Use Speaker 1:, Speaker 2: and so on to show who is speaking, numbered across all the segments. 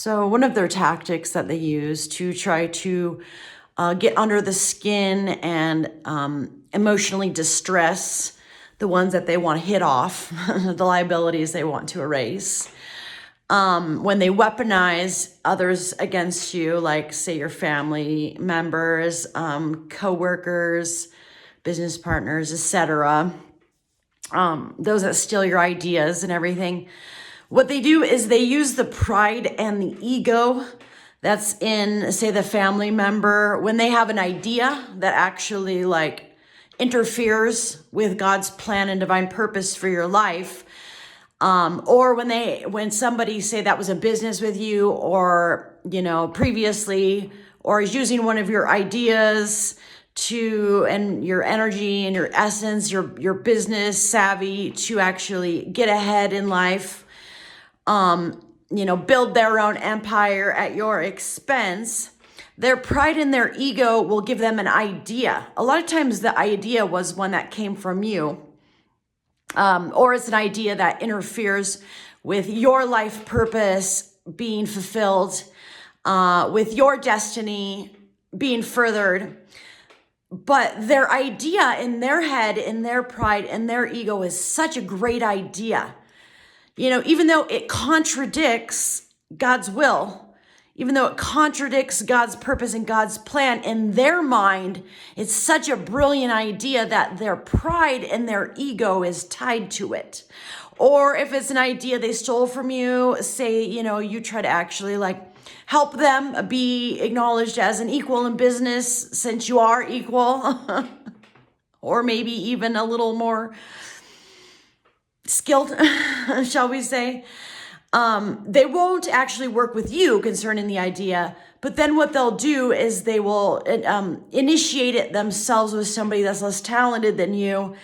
Speaker 1: So one of their tactics that they use to try to get under the skin and emotionally distress the ones that they want to hit off, the liabilities they want to erase. When they weaponize others against you, like say your family members, co-workers, business partners, etc., those that steal your ideas and everything, what they do is they use the pride and the ego that's in, say, the family member when they have an idea that actually like interferes with God's plan and divine purpose for your life. Or when somebody say that was a business with you or, previously, or is using one of your ideas and your energy and your essence, your business savvy to actually get ahead in life, build their own empire at your expense. Their pride and their ego will give them an idea. A lot of times the idea was one that came from you. Or it's an idea that interferes with your life purpose being fulfilled, with your destiny being furthered. But their idea in their head, in their pride, and their ego is such a great idea. Even though it contradicts God's will, even though it contradicts God's purpose and God's plan, in their mind, it's such a brilliant idea that their pride and their ego is tied to it. Or if it's an idea they stole from you, say, you try to actually help them be acknowledged as an equal in business since you are equal, or maybe even a little more skilled, shall we say. They won't actually work with you concerning the idea, but then what they'll do is they will initiate it themselves with somebody that's less talented than you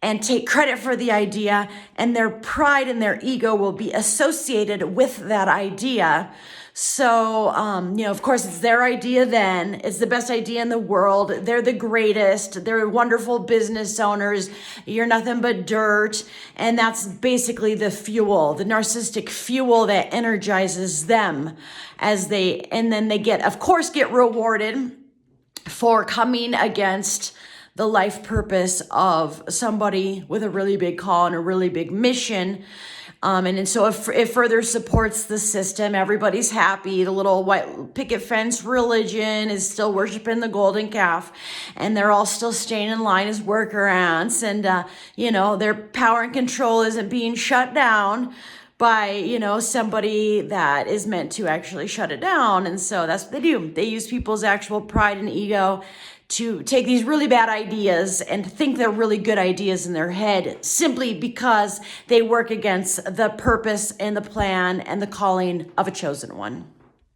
Speaker 1: and take credit for the idea, and their pride and their ego will be associated with that idea. So, of course, it's their idea then. It's the best idea in the world. They're the greatest. They're wonderful business owners. You're nothing but dirt. And that's basically the fuel, the narcissistic fuel that energizes them and then they get rewarded for coming against the life purpose of somebody with a really big call and a really big mission. And so it further supports the system. Everybody's happy. The little white picket fence religion is still worshiping the golden calf, and they're all still staying in line as workarounds. And, their power and control isn't being shut down by, somebody that is meant to actually shut it down. And so that's what they do. They use people's actual pride and ego to take these really bad ideas and think they're really good ideas in their head simply because they work against the purpose and the plan and the calling of a chosen one.